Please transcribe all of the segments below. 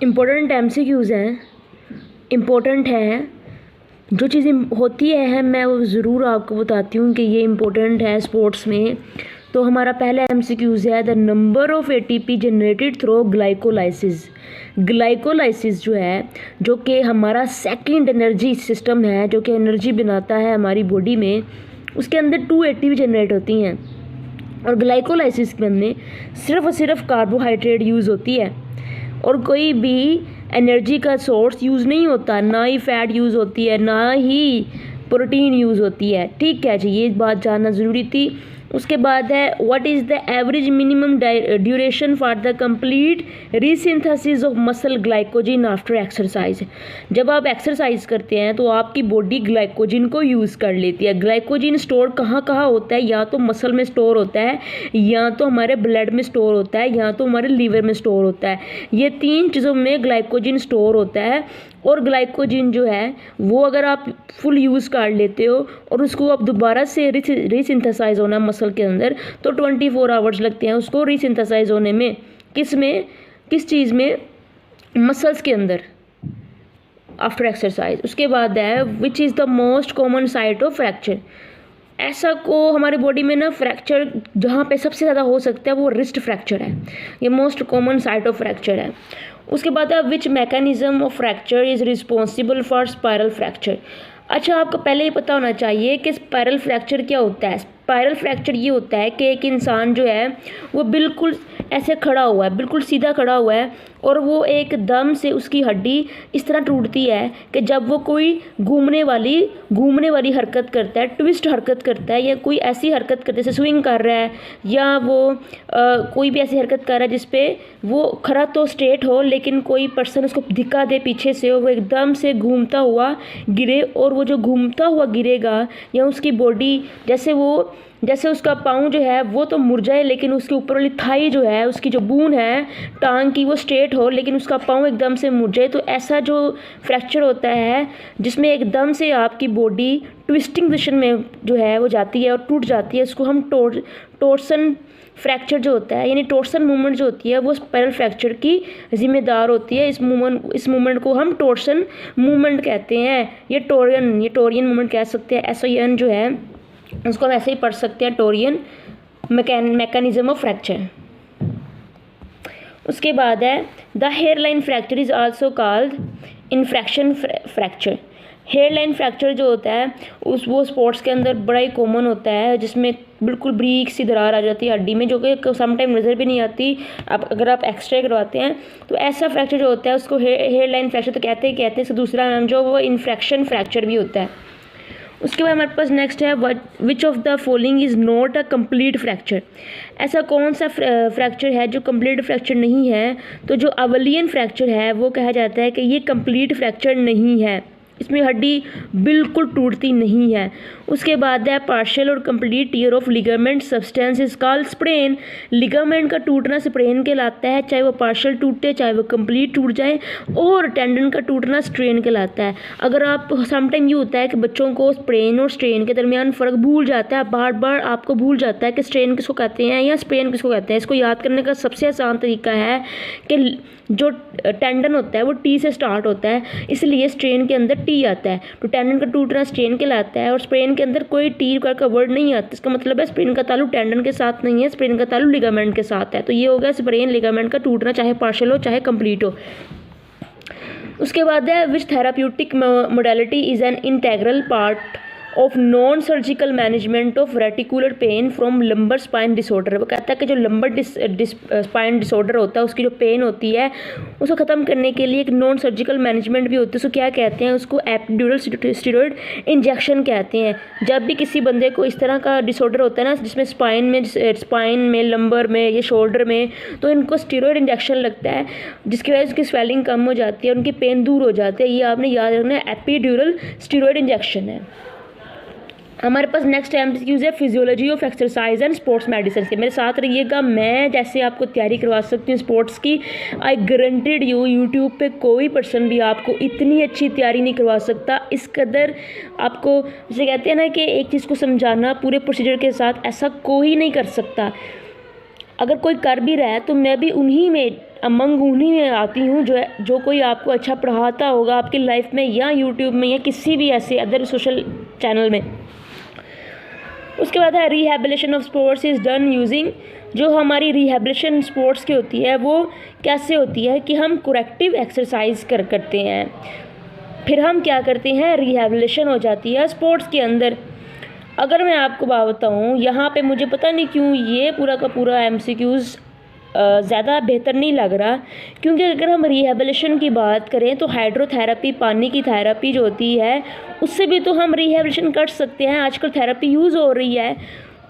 Important MCQs हैं, important है। जो चीज़ें होती है मैं वो ज़रूर आपको बताती हूँ कि ये इम्पोर्टेंट है स्पोर्ट्स में। तो हमारा पहला MCQs है, the number of ATP generated through glycolysis. Glycolysis जो है, जो कि हमारा सेकंड एनर्जी सिस्टम है, जो कि एनर्जी बनाता है हमारी बॉडी में, उसके अंदर 2 ATP जनरेट होती हैं। और ग्लाइकोलाइसिस में सिर्फ और सिर्फ कार्बोहाइड्रेट यूज़ होती है और कोई भी एनर्जी का सोर्स यूज़ नहीं होता, ना ही फैट यूज़ होती है, ना ही प्रोटीन यूज़ होती है। ठीक है जी, ये बात जानना ज़रूरी थी। उसके बाद है, what is the average minimum duration for the complete resynthesis of muscle glycogen after exercise. जब आप एक्सरसाइज करते हैं तो आपकी बॉडी ग्लाइकोजिन को यूज़ कर लेती है। ग्लाइकोजिन स्टोर कहाँ कहाँ होता है? या तो मसल में स्टोर होता है, या तो हमारे ब्लड में स्टोर होता है, या तो हमारे लीवर में स्टोर होता है। ये 3 चीज़ों में ग्लाइकोजिन स्टोर होता है। और ग्लाइकोजिन जो है वो अगर आप फुल यूज़ कर लेते हो और उसको आप दोबारा से रीसिंथेसाइज होना मसल के अंदर, तो 24 आवर्स लगते हैं उसको रीसिंथेसाइज होने में। किस चीज़ में? मसल्स के अंदर आफ्टर एक्सरसाइज। उसके बाद है, which is the most common site of fracture. ऐसा को हमारे बॉडी में ना फ्रैक्चर जहाँ पे सबसे ज़्यादा हो सकता है वो रिस्ट फ्रैक्चर है, ये most common site of fracture है। उसके बाद है, which mechanism of fracture is responsible for spiral fracture. अच्छा, आपको पहले ही पता होना चाहिए कि स्पायरल फ्रैक्चर क्या होता है। स्पायरल फ्रैक्चर ये होता है कि एक इंसान जो है वो बिल्कुल ऐसे खड़ा हुआ है, बिल्कुल सीधा खड़ा हुआ है, और वो एकदम से उसकी हड्डी इस तरह टूटती है कि जब वो कोई घूमने वाली हरकत करता है, ट्विस्ट हरकत करता है, या कोई ऐसी हरकत करता है जैसे स्विंग कर रहा है, या वो कोई भी ऐसी हरकत कर रहा है जिसपे वो खड़ा तो स्ट्रेट हो लेकिन कोई पर्सन उसको धिक्का दे पीछे से, और वो एकदम से घूमता हुआ गिरे। और वो जो घूमता हुआ गिरेगा, या उसकी बॉडी जैसे उसका पाँव जो है वो तो मुड़ जाए, लेकिन उसके ऊपर वाली थाई जो है, उसकी जो बून है टांग की, वो स्ट्रेट हो, लेकिन उसका पाँव एकदम से मुड़ जाए। तो ऐसा जो फ्रैक्चर होता है जिसमें एकदम से आपकी बॉडी ट्विस्टिंग पोजीशन में जो है वो जाती है और टूट जाती है, उसको हम टोर्सन फ्रैक्चर जो होता है, यानी टोर्सन मूवमेंट जो होती है वो स्पायरल फ्रैक्चर की जिम्मेदार होती है। इस मूवमेंट को हम टोर्सन मूवमेंट कहते हैं। ये टोरियन मूवमेंट कह सकते हैं। SIN जो है उसको हम ऐसे ही पढ़ सकते हैं, टोरियन मैकेनिज्म ऑफ फ्रैक्चर। उसके बाद है, the hairline fracture is also called infarction fracture. Hairline fracture जो होता है वो स्पोर्ट्स के अंदर बड़ा ही कॉमन होता है, जिसमें बिल्कुल ब्रीक सी दरार आ जाती है हड्डी में, जो कि समटाइम नज़र भी नहीं आती। अगर आप एक्सरे करवाते हैं तो ऐसा फ्रैक्चर जो होता है उसको हेयरलाइन फ्रैक्चर तो कहते हैं। इसका दूसरा नाम जो वो इन्फ्रैक्शन फ्रैक्चर भी होता है। उसके बाद हमारे पास नेक्स्ट है, which of the following is not a complete fracture. ऐसा कौन सा फ्रैक्चर है जो कंप्लीट फ्रैक्चर नहीं है? तो जो अवलियन फ्रैक्चर है वो कहा जाता है कि ये कंप्लीट फ्रैक्चर नहीं है, इसमें हड्डी बिल्कुल टूटती नहीं है। उसके बाद है, पार्शियल और complete tear of ligament substance is called sprain. Ligament का टूटना स्प्रेन कहलाता है, चाहे वो पार्शियल टूटे चाहे वो कंप्लीट टूट जाए। और टेंडन का टूटना स्ट्रेन कहलाता है। अगर आप समटाइम ये होता है कि बच्चों को स्प्रेन और स्ट्रेन के दरमियान फ़र्क भूल जाता है, बार बार आपको भूल जाता है कि स्ट्रेन किसको कहते हैं या स्प्रेन किसको कहते हैं। इसको याद करने का सबसे आसान तरीका है कि जो टेंडन होता है वो T से स्टार्ट होता है, इसलिए स्ट्रेन के अंदर T आता है। तो टेंडन का टूटना स्ट्रेन कहलाता है, और स्प्रेन के अंदर कोई T का वर्ड नहीं आता। इसका मतलब है स्प्रेन का ताल्लुक टेंडन के साथ नहीं है, स्प्रेन का ताल्लुक लिगामेंट के साथ है। तो ये हो गया स्प्रेन लिगामेंट का टूटना, चाहे पार्शियल हो चाहे कंप्लीट हो। उसके बाद है, which therapeutic modality is an integral part of non surgical management of radicular pain from lumbar spine disorder. वो कहता है कि जो लंबर स्पाइन डिसऑर्डर होता है उसकी जो पेन होती है उसको ख़त्म करने के लिए एक नॉन सर्जिकल मैनेजमेंट भी होती है। उसको क्या कहते हैं? उसको एपिड्यूरल स्टेरॉइड इंजेक्शन कहते हैं। जब भी किसी बंदे को इस तरह का डिसऑर्डर होता है ना, जिसमें स्पाइन में लंबर में या शोल्डर में, तो इनको स्टेरॉइड इंजेक्शन लगता है, जिसकी वजह से उसकी स्वेलिंग कम हो जाती है, उनकी पेन दूर हो जाती है। ये आपने याद रखना है, एपिड्यूरल स्टेरॉइड इंजेक्शन है। हमारे पास नेक्स्ट MCQs है, physiology of exercise and sports medicine के। मेरे साथ रहिएगा, मैं जैसे आपको तैयारी करवा सकती हूँ स्पोर्ट्स की, आई गारंटेड यू यूट्यूब पे कोई पर्सन भी आपको इतनी अच्छी तैयारी नहीं करवा सकता। इस कदर आपको, जैसे कहते हैं ना कि एक चीज़ को समझाना पूरे प्रोसीजर के साथ, ऐसा कोई नहीं कर सकता। अगर कोई कर भी रहा है तो मैं भी उन्हीं में अमंग उन्हीं में आती हूँ जो कोई आपको अच्छा पढ़ाता होगा आपकी लाइफ में, या यूट्यूब में, या किसी भी ऐसे अदर सोशल चैनल में। उसके बाद है rehabilitation of sports is done using, जो हमारी रिहैबिलिटेशन स्पोर्ट्स की होती है वो कैसे होती है कि हम करेक्टिव एक्सरसाइज करते हैं, फिर हम क्या करते हैं, रिहैबिलिटेशन हो जाती है स्पोर्ट्स के अंदर। अगर मैं आपको बात बताऊँ, यहाँ पे मुझे पता नहीं क्यों ये पूरा का पूरा MCQs ज़्यादा बेहतर नहीं लग रहा, क्योंकि अगर हम रिहैबिलिटेशन की बात करें तो हाइड्रोथेरेपी, पानी की थेरेपी जो होती है उससे भी तो हम रिहैबिलिटेशन कर सकते हैं। आजकल थेरेपी यूज़ हो रही है,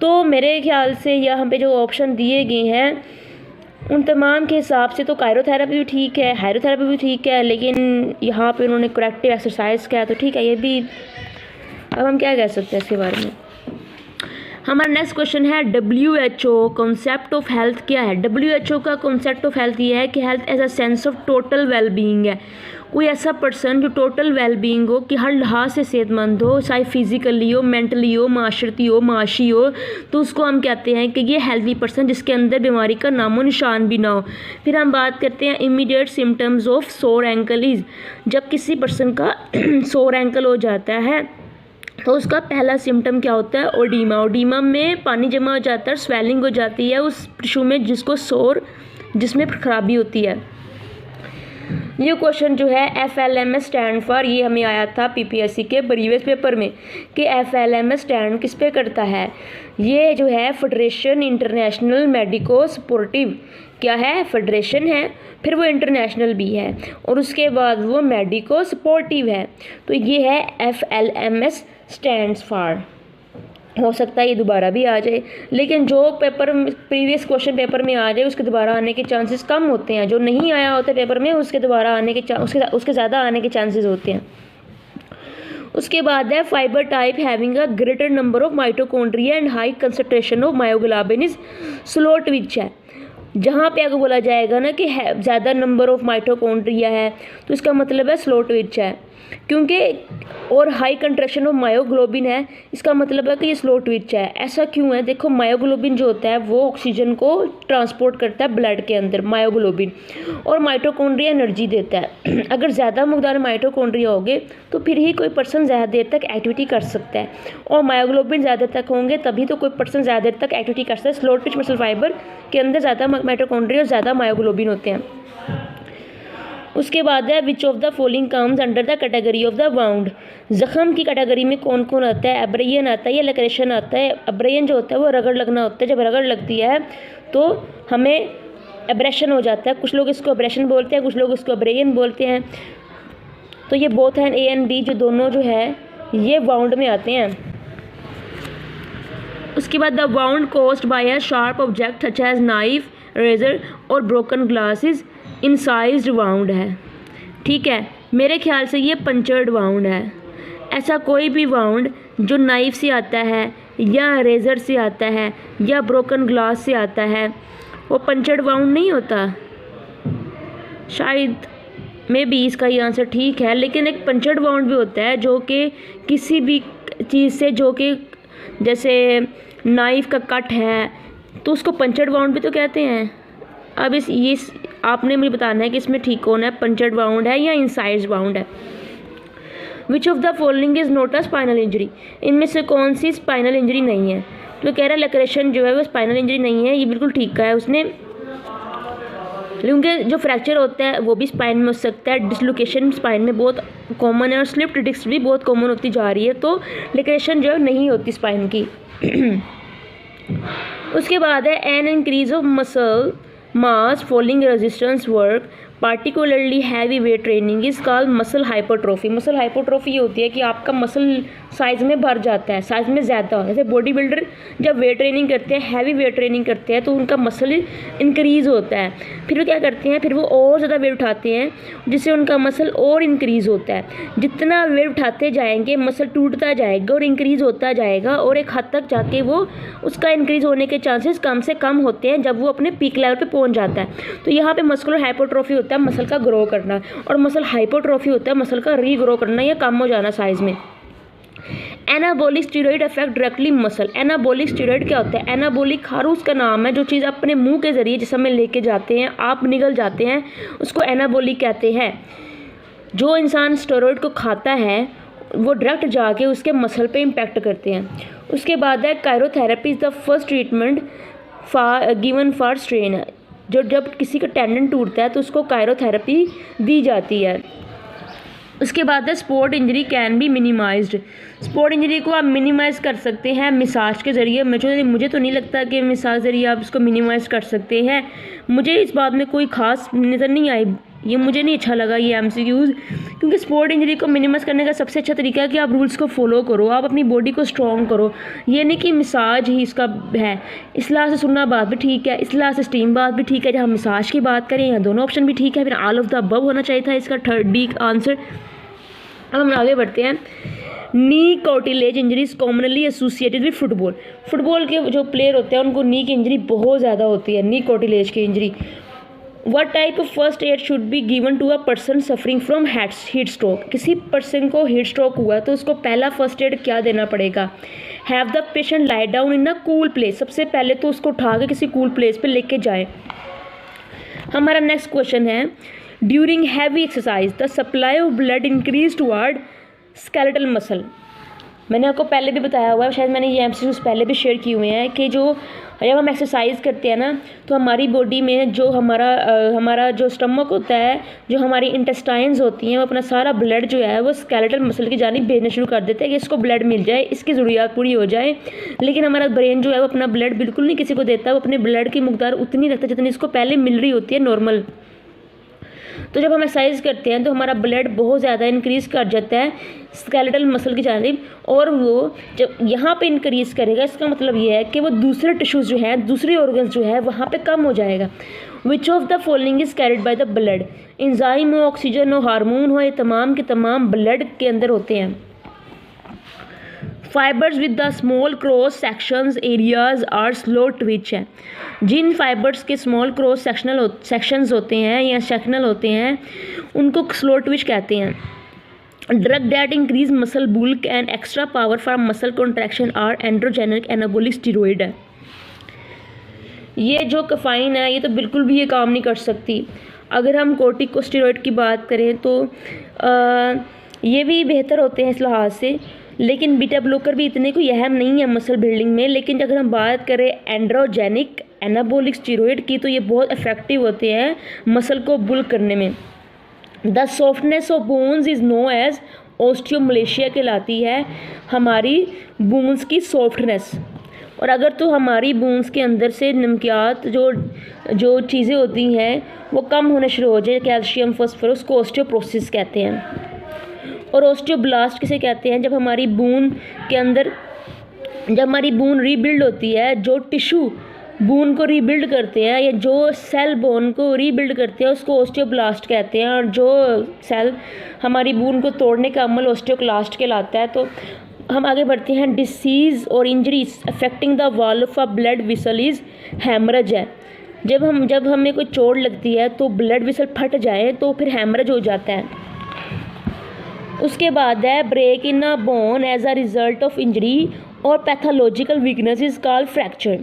तो मेरे ख्याल से यहाँ पे जो ऑप्शन दिए गए हैं उन तमाम के हिसाब से तो कायरोथेरेपी भी ठीक है, हाइड्रोथेरेपी भी ठीक है, लेकिन यहाँ पे उन्होंने करेक्टिव एक्सरसाइज किया तो ठीक है ये भी। अब हम क्या कह सकते हैं इसके बारे में। हमारा नेक्स्ट क्वेश्चन है WHO कॉन्सेप्ट ऑफ हेल्थ क्या है। WHO का कॉन्सेप्ट ऑफ हेल्थ ये है कि health as a sense of total well being है। कोई ऐसा पर्सन जो टोटल वेल बीइंग हो, कि हर लिहाज से सेहतमंद हो, चाहे फिजिकली हो, मेंटली हो, माशरती हो, माशी हो, तो उसको हम कहते हैं कि ये हेल्दी पर्सन जिसके अंदर बीमारी का नामो निशान भी ना हो। फिर हम बात करते हैं इमीडिएट सिम्टम्स ऑफ सोर एंकल इज़, जब किसी पर्सन का सोर एंकल हो जाता है तो उसका पहला सिम्टम क्या होता है, ओडीमा। ओडीमा में पानी जमा हो जाता है, स्वेलिंग हो जाती है उस टिश्यू में जिसमें खराबी होती है। ये क्वेश्चन जो है FLMS स्टैंड फॉर, ये हमें आया था PPSC के प्रीवियस पेपर में कि FLMS स्टैंड किस पे करता है। ये जो है फेडरेशन इंटरनेशनल मेडिको स्पोर्टिव, क्या है, फेडरेशन है, फिर वो इंटरनेशनल भी है, और उसके बाद वो मेडिको स्पोर्टिव है। तो ये है FLMS स्टैंड्स फॉर। हो सकता है ये दोबारा भी आ जाए, लेकिन जो पेपर प्रीवियस क्वेश्चन पेपर में आ जाए उसके दोबारा आने के चांसेस कम होते हैं। जो नहीं आया होता पेपर में उसके दोबारा आने के उसके ज़्यादा आने के चांसेस होते हैं। उसके बाद है fibre type having a greater number of mitochondria and high concentration of myoglobin is slow twitch है। जहाँ पे अगर बोला जाएगा ना कि ज़्यादा नंबर ऑफ माइटोकॉन्ड्रिया है तो इसका मतलब है स्लो ट्विच है, क्योंकि और हाई कंट्रेक्शन ऑफ मायोग्लोबिन है, इसका मतलब है कि ये स्लो ट्विच है। ऐसा क्यों है, देखो मायोग्लोबिन जो होता है वो ऑक्सीजन को ट्रांसपोर्ट करता है ब्लड के अंदर, मायोग्लोबिन, और माइटोकॉन्ड्रिया एनर्जी देता है। अगर ज़्यादा मकदार माइटोकॉन्ड्रिया होंगे तो फिर ही कोई पर्सन ज़्यादा देर तक एक्टिविटी कर सकता है, और मायोग्लोबिन ज़्यादा तक होंगे तभी तो कोई पर्सन ज़्यादा देर तक एक्टिविटी कर सकता है। स्लो ट्विच मसल फाइबर के अंदर ज़्यादा माइटोकॉन्ड्रिया और ज़्यादा मायोग्लोबिन होते हैं। उसके बाद है which of the following comes under the category of the wound. जख्म की कैटेगरी में कौन कौन आता है, एब्रेयन आता है या लैक्रेशन आता है। एब्रेयन जो होता है वो रगड़ लगना होता है, जब रगड़ लगती है तो हमें एब्रेशन हो जाता है। कुछ लोग इसको एब्रेशन बोलते हैं, कुछ लोग इसको एब्रेयन बोलते हैं। तो ये बोथ हैं A and B जो दोनों जो है ये वाउंड में आते हैं। उसके बाद the wound caused by a sharp object such as knife, razor और ब्रोकन ग्लासेस इंसाइज्ड वाउंड है। ठीक है, मेरे ख्याल से ये पंचर्ड वाउंड है। ऐसा कोई भी वाउंड जो नाइफ से आता है या रेज़र से आता है या ब्रोकन ग्लास से आता है वो पंचर्ड वाउंड नहीं होता। शायद मे बी इसका ये आंसर ठीक है, लेकिन एक पंचर्ड वाउंड भी होता है जो कि किसी भी चीज़ से, जो कि जैसे नाइफ का कट है तो उसको पंचर्ड वाउंड भी तो कहते हैं। अब ये आपने मुझे बताना है कि इसमें ठीक कौन है, पंचर्ड वाउंड है या इंसाइड्स वाउंड है। Which of the following is not a spinal injury, इनमें से कौन सी स्पाइनल इंजरी नहीं है। तो कह रहा है लैक्रेशन जो है वो स्पाइनल इंजरी नहीं है, ये बिल्कुल ठीक कहा है उसने, क्योंकि जो फ्रैक्चर होता है वो भी स्पाइन में हो सकता है, डिसलोकेशन स्पाइन में बहुत कॉमन है और स्लिप्ड डिस्क भी बहुत कॉमन होती जा रही है, तो लैक्रेशन जो है नहीं होती स्पाइन की। उसके बाद है an increase of muscle mass following resistance work particularly heavy weight training is called muscle hypertrophy. Muscle hypertrophy ये होती है कि आपका मसल साइज़ में भर जाता है, साइज़ में ज़्यादा। जैसे बॉडी बिल्डर जब वेट ट्रेनिंग करते हैं, हैवी वेट ट्रेनिंग करते हैं, तो उनका मसल इंक्रीज़ होता है। फिर वो क्या करते हैं, फिर वो और ज़्यादा वेट उठाते हैं जिससे उनका मसल और इंक्रीज़ होता है। जितना वेट उठाते जाएंगे मसल टूटता जाएगा और इंक्रीज़ होता जाएगा, और एक हद तक जाके वो उसका इंक्रीज़ होने के चांसेस कम से कम होते हैं जब वो अपने पीक लेवल पे पहुंच जाता है। तो यहाँ पे मस्कुलर हाइपरट्रोफी होता है मसल का ग्रो करना, और मसल हाइपरट्रोफी होता है मसल का रीग्रो करना या कम हो जाना साइज़ में। Anabolic steroid affect directly muscle. Anabolic steroid क्या होता है? एनाबॉलिक खारूस का नाम है, जो चीज़ अपने मुंह के ज़रिए जिस समय लेके जाते हैं आप निगल जाते हैं, उसको एनाबॉलिक कहते हैं। जो इंसान स्टेरॉइड को खाता है वो डायरेक्ट जाके उसके मसल पे इम्पैक्ट करते हैं। उसके बाद है cryotherapy is the first treatment given for strain. जो जब किसी का टेंडन टूटता है तो उसको कायरोथेरेपी दी जाती है। उसके बाद है sport injury can be minimised. Sport injury को आप मिनिमाइज़ कर सकते हैं मसाज के ज़रिए। मुझे तो नहीं लगता कि मसाज ज़रिए आप इसको मिनिमाइज़ कर सकते हैं। मुझे इस बात में कोई ख़ास नज़र नहीं आई, ये मुझे नहीं अच्छा लगा ये MCQs, क्योंकि स्पोर्ट इंजरी को मिनिमाइज़ करने का सबसे अच्छा तरीका है कि आप रूल्स को फॉलो करो, आप अपनी बॉडी को स्ट्रॉन्ग करो। ये नहीं कि मसाज ही इसका है। इस्लाह से सुनना बात भी ठीक है, इस्लाह से स्टीम बात भी ठीक है। जब हम मसाज की बात करें यहाँ दोनों ऑप्शन भी ठीक है, फिर ऑल ऑफ द अबव होना चाहिए था इसका थर्ड डी आंसर। अब हम आगे बढ़ते हैं। Knee cartilage injuries commonly associated with football. Football के जो प्लेयर होते हैं उनको नी की इंजरी बहुत ज़्यादा होती है, नी कार्टिलेज की injury. What type of first aid should be given to a person suffering from heat stroke? किसी पर्सन को हीट स्ट्रोक हुआ है तो उसको पहला फर्स्ट एड क्या देना पड़ेगा? Have the patient lie down in a cool place। सबसे पहले तो उसको उठा के किसी कूल प्लेस पे लेके जाए। हमारा नेक्स्ट क्वेश्चन है, during heavy exercise the supply of blood increase toward skeletal muscle. मैंने आपको पहले भी बताया हुआ है, शायद मैंने ये MCQs पहले भी शेयर किए हुए हैं, कि जब हम एक्सरसाइज करते हैं ना तो हमारी बॉडी में जो हमारा जो स्टमक होता है, जो हमारी इंटेस्टाइन्स होती हैं, वो अपना सारा ब्लड जो है वो स्केलेटल मसल की जानिब भेजना शुरू कर देते हैं कि इसको ब्लड मिल जाए, इसकी ज़रूरियात पूरी हो जाए। लेकिन हमारा ब्रेन जो है वो अपना ब्लड बिल्कुल नहीं किसी को देता, वो अपने ब्लड की मकदार उतनी रखता है जितनी इसको पहले मिल रही होती है नॉर्मल। तो जब हम एक्सरसाइज करते हैं तो हमारा ब्लड बहुत ज़्यादा इंक्रीज़ कर जाता है स्केलेटल मसल की जानिब, और वो जब यहाँ पे इंक्रीज़ करेगा इसका मतलब ये है कि वो दूसरे टिश्यूज़ जो हैं, दूसरे ऑर्गन्स जो है वहाँ पे कम हो जाएगा। Which of the following is carried by the blood? Enzyme हो, ऑक्सीजन हो, हार्मोन हो, ये तमाम के तमाम ब्लड के अंदर होते हैं। Fibres with the small cross sections areas are slow twitch है। जिन फाइबर्स के स्मॉल क्रॉस सेक्शंस होते हैं या सेक्शनल होते हैं उनको स्लो ट्विच कहते हैं। Drug that increase muscle bulk and extra power for muscle contraction are androgenic anabolic steroid है। ये जो कैफीन है ये तो बिल्कुल भी ये काम नहीं कर सकती। अगर हम कॉर्टिकोस्टेरॉइड की बात करें तो ये भी बेहतर होते हैं इस लिहाज से, लेकिन बीटा ब्लॉकर भी इतने कोई अहम नहीं है मसल बिल्डिंग में। लेकिन अगर हम बात करें एंड्रोजेनिक एनाबॉलिक स्टेरॉइड की तो ये बहुत इफेक्टिव होते हैं मसल को बुल्क करने में। The softness of bones is known as osteomalacia कहलाती है हमारी बोन्स की सॉफ्टनेस। और अगर तो हमारी बोन्स के अंदर से नमकियात जो चीज़ें होती हैं वो कम होने शुरू हो जाए, कैल्शियम फॉस्फोरस, को ऑस्टियोपोरोसिस कहते हैं। और ऑस्टियोब्लास्ट किसे कहते हैं? जब हमारी बोन के अंदर जब हमारी बोन रीबिल्ड होती है, जो टिश्यू बोन को रीबिल्ड करते हैं या जो सेल बोन को रीबिल्ड करते हैं उसको ऑस्टियोब्लास्ट कहते हैं, और जो सेल हमारी बोन को तोड़ने का अमल ऑस्टियोक्लास्ट कहलाता है। तो हम आगे बढ़ते हैं। डिसीज़ और injuries affecting the wall of a blood vessel is haemorrhage है। जब हमें कोई चोट लगती है तो ब्लड वेसल फट जाए तो फिर हैमरेज हो जाता है। उसके बाद है break in a bone as a result of injury और pathological weakness is called fracture.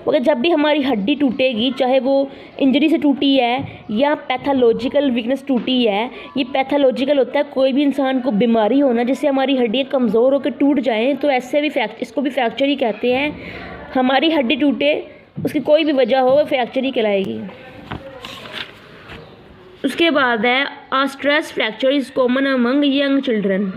अगर जब भी हमारी हड्डी टूटेगी, चाहे वो इंजरी से टूटी है या पैथोलॉजिकल वीकनेस टूटी है, ये पैथोलॉजिकल होता है कोई भी इंसान को बीमारी होना जिससे हमारी हड्डी कमज़ोर होकर टूट जाए, तो ऐसे भी इसको भी फ्रैक्चर ही कहते हैं। हमारी हड्डी टूटे उसकी कोई भी वजह हो वो फ्रैक्चर ही कहलाएगी। उसके बाद है a stress fracture is common among young children.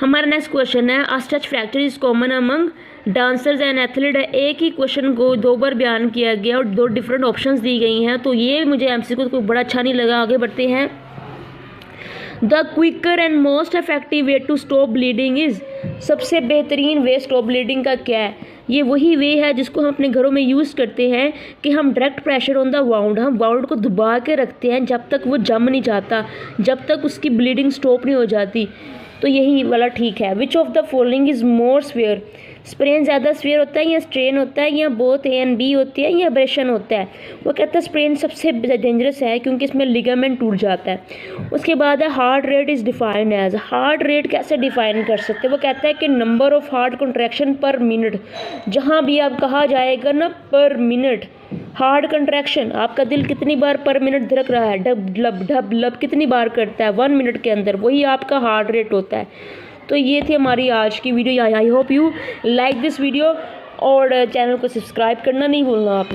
हमारा नेक्स्ट क्वेश्चन है a stretch fracture is common among dancers and athlete है। एक ही क्वेश्चन को दो बार बयान किया गया और दो डिफरेंट ऑप्शंस दी गई हैं, तो ये मुझे MCQ को बड़ा अच्छा नहीं लगा। आगे बढ़ते हैं। The quicker and most effective way to stop bleeding is. सबसे बेहतरीन वे स्टॉप ब्लीडिंग का क्या है? ये वही वे है जिसको हम अपने घरों में यूज़ करते हैं कि हम direct pressure on the wound, हम वाउंड को दबा के रखते हैं जब तक वो जम नहीं जाता, जब तक उसकी ब्लीडिंग स्टॉप नहीं हो जाती। तो यही वाला ठीक है। Which of the following is more swear? Sprain ज़्यादा सीवियर होता है या स्ट्रेन होता है या बोथ ए एंड बी होती है या एब्रेशन होता है। वो कहता है स्प्रेन सबसे डेंजरस है क्योंकि इसमें लिगामेंट टूट जाता है। उसके बाद है heart rate is defined as, heart rate कैसे डिफाइन कर सकते हैं, वो कहता है कि number of heart contraction per minute. जहाँ भी आप कहा जाएगा ना पर मिनट हार्ट कंट्रैक्शन, आपका दिल कितनी बार पर मिनट धड़क रहा है, ढब लब कितनी बार करता है 1 मिनट के अंदर, वही आपका हार्ट रेट होता है। तो ये थी हमारी आज की video. I hope you like this video और चैनल को सब्सक्राइब करना नहीं भूलना आपने।